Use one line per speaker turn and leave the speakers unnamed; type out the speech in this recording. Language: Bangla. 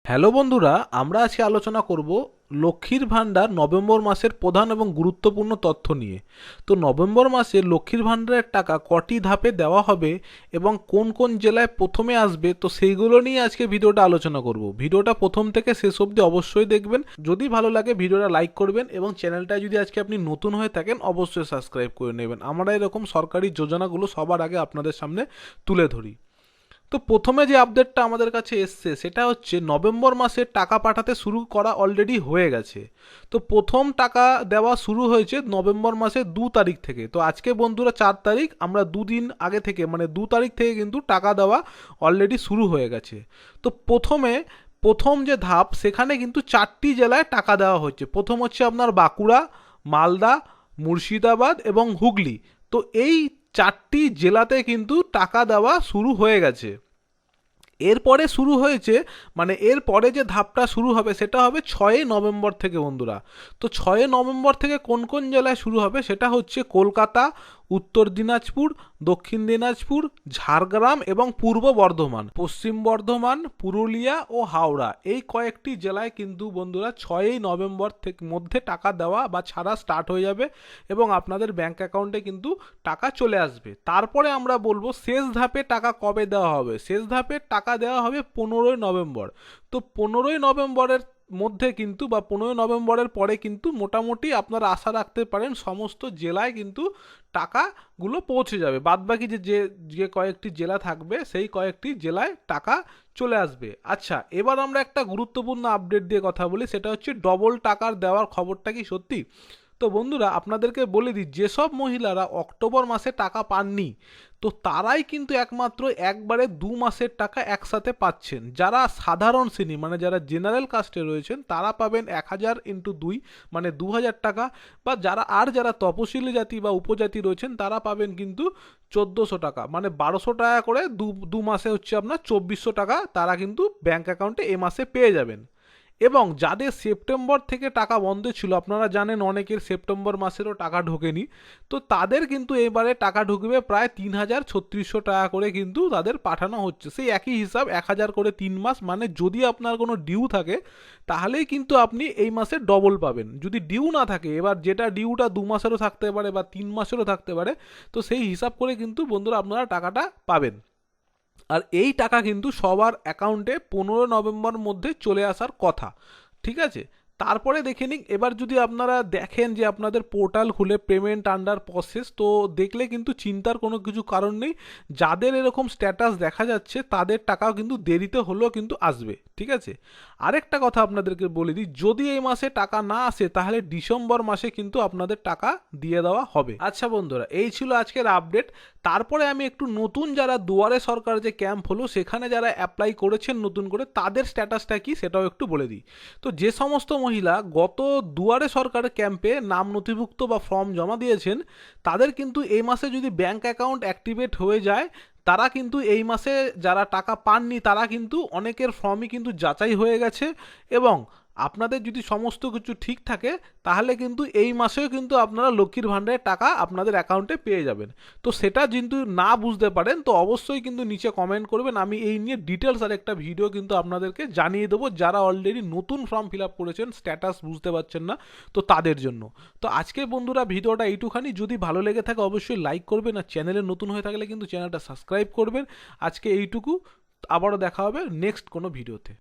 হ্যালো বন্ধুরা, আমরা আজকে আলোচনা করব লক্ষ্মীর ভাণ্ডার নভেম্বর মাসের প্রধান এবং গুরুত্বপূর্ণ তথ্য নিয়ে। তো নভেম্বর মাসে লক্ষ্মীর ভাণ্ডারের টাকা কটি ধাপে দেওয়া হবে এবং কোন কোন জেলায় প্রথমে আসবে, তো সেইগুলো নিয়ে আজকে ভিডিওটা আলোচনা করব। ভিডিওটা প্রথম থেকে শেষ অবধি অবশ্যই দেখবেন। যদি ভালো লাগে ভিডিওটা লাইক করবেন এবং চ্যানেলটা যদি আজকে আপনি নতুন হয়ে থাকেন অবশ্যই সাবস্ক্রাইব করে নেবেন। আমরা এরকম সরকারি যোজনাগুলো সবার আগে আপনাদের সামনে তুলে ধরি। তো প্রথমে যে আপডেটটা আমাদের কাছে এসছে সেটা হচ্ছে নভেম্বর মাসে টাকা পাঠাতে শুরু করা অলরেডি হয়ে গেছে। তো প্রথম টাকা দেওয়া শুরু হয়েছে নভেম্বর মাসের 2 তারিখ থেকে। তো আজকে বন্ধুরা 4 তারিখ, আমরা দুদিন আগে থেকে মানে 2 তারিখ থেকে কিন্তু টাকা দেওয়া অলরেডি শুরু হয়ে গেছে। তো প্রথম যে ধাপ সেখানে কিন্তু 4টি জেলায় টাকা দেওয়া হচ্ছে। প্রথম হচ্ছে আপনার বাঁকুড়া, মালদা, মুর্শিদাবাদ এবং হুগলি। তো এই 4টি জেলাতে কিন্তু টাকা দেওয়া শুরু হয়ে গেছে। এরপরে শুরু হয়েছে, মানে এরপরে যে ধাপটা শুরু হবে সেটা হবে 6 নভেম্বর থেকে বন্ধুরা। তো 6 নভেম্বর থেকে কোন কোন জেলায় শুরু হবে সেটা হচ্ছে কলকাতা, উত্তর দিনাজপুর, দক্ষিণ দিনাজপুর, ঝাড়গ্রাম এবং পূর্ব বর্ধমান, পশ্চিম বর্ধমান, পুরুলিয়া ও হাওড়া। এই কয়েকটি জেলায় কিন্তু বন্ধুরা 6 নভেম্বর থেকে মধ্যে টাকা দেওয়া বা ছাড়া স্টার্ট হয়ে যাবে এবং আপনাদের ব্যাংক অ্যাকাউন্টে কিন্তু টাকা চলে আসবে। তারপরে আমরা বলবো শেষ ধাপে টাকা কবে দেওয়া হবে। শেষ ধাপে টাকা দেওয়া হবে 15 নভেম্বর। তো 15 নভেম্বরের মধ্যে কিন্তু বা 15 নভেম্বরের পরে কিন্তু মোটামুটি আপনারা আশা রাখতে পারেন সমস্ত জেলায় কিন্তু টাকাগুলো পৌঁছে যাবে। বাদবাকি যে যে যে কয়েকটি জেলা থাকবে সেই কয়েকটি জেলায় টাকা চলে আসবে। আচ্ছা, এবার আমরা একটা গুরুত্বপূর্ণ আপডেট দিয়ে কথা বলি, সেটা হচ্ছে ডবল টাকার দেওয়ার খবরটা কি সত্যি? তো বন্ধুরা আপনাদেরকে বলে দিই, যেসব মহিলারা অক্টোবর মাসে টাকা পাননি তো তারাই কিন্তু একমাত্র একবারে 2 মাসের টাকা একসাথে পাচ্ছেন। যারা সাধারণ শ্রেণী মানে যারা জেনারেল কাস্টে রয়েছেন তারা পাবেন 1000 × 2 মানে 2000 টাকা, বা যারা তপশিলি জাতি বা উপজাতি রয়েছেন তারা পাবেন কিন্তু 1400 টাকা, মানে 1200 টাকা করে দু মাসে হচ্ছে আপনার 2400 টাকা তারা কিন্তু ব্যাংক অ্যাকাউন্টে এ মাসে পেয়ে যাবেন। এবং যাদের সেপ্টেম্বর থেকে টাকা বন্ধ ছিল, আপনারা জানেন অনেকের সেপ্টেম্বর মাসেরও টাকা ঢোকেনি, তো তাদের কিন্তু এবারে টাকা ঢুকবে প্রায় 3600 টাকা করে কিন্তু তাদের পাঠানো হচ্ছে। সেই একই হিসাব 1000 করে 3 মাস, মানে যদি আপনার কোনো ডিউ থাকে তাহলেই কিন্তু আপনি এই মাসে ডবল পাবেন। যদি ডিউ না থাকে, এবার যেটা ডিউটা 2 মাসেরও থাকতে পারে বা 3 মাসেরও থাকতে পারে, তো সেই হিসাব করে কিন্তু বন্ধুরা আপনারা টাকাটা পাবেন। আর এই টাকা কিন্তু সবার অ্যাকাউন্টে 15 নভেম্বর মধ্যে চলে আসার কথা। ঠিক আছে, তারপরে দেখে নিন। এবার যদি আপনারা দেখেন যে আপনাদের পোর্টাল খুলে পেমেন্ট আন্ডার প্রসেস, তো দেখলে কিন্তু চিন্তার কোনো কিছু কারণ নেই। যাদের এরকম স্ট্যাটাস দেখা যাচ্ছে তাদের টাকাও কিন্তু দেরিতে হলেও কিন্তু আসবে। ঠিক আছে, আরেকটা কথা আপনাদেরকে বলে দিই, যদি এই মাসে টাকা না আসে তাহলে ডিসেম্বর মাসে কিন্তু আপনাদের টাকা দিয়ে দেওয়া হবে। আচ্ছা বন্ধুরা, এই ছিল আজকের আপডেট। তারপরে আমি একটু নতুন যারা দুয়ারে সরকার যে ক্যাম্প হলো সেখানে যারা অ্যাপ্লাই করেছেন নতুন করে তাদের স্ট্যাটাসটা কি সেটাও একটু বলে দিই। তো যে সমস্ত মহিলা গত দুয়ারে সরকার ক্যাম্পে নাম নথিভুক্ত বা ফর্ম জমা দিয়েছেন তাদের কিন্তু এই মাসে যদি ব্যাংক অ্যাকাউন্ট অ্যাক্টিভেট হয়ে যায়, তারা কিন্তু এই মাসে যারা টাকা পাননি তারা কিন্তু অনেকের ফর্মই কিন্তু যাচাই হয়ে গেছে এবং আপনাদের যদি সমস্ত কিছু ঠিক থাকে তাহলে কিন্তু এই মাসেও কিন্তু আপনারা লক্ষ্মীর ভাণ্ডারের টাকা আপনাদের অ্যাকাউন্টে পেয়ে যাবেন। তো সেটা কিন্তু না বুঝতে পারেন তো অবশ্যই কিন্তু নিচে কমেন্ট করবেন, আমি এই নিয়ে ডিটেলস আর একটা ভিডিও কিন্তু আপনাদেরকে জানিয়ে দেবো। যারা অলরেডি নতুন ফর্ম ফিল আপ করেছেন স্ট্যাটাস বুঝতে পারছেন না তো তাদের জন্য। তো আজকে বন্ধুরা ভিডিওটা এইটুখানি। যদি ভালো লেগে থাকে অবশ্যই লাইক করবেন আর চ্যানেলে নতুন হয়ে থাকলে কিন্তু চ্যানেলটা সাবস্ক্রাইব করবেন। আজকে এইটুকু, আবারও দেখা হবে নেক্সট কোনো ভিডিওতে।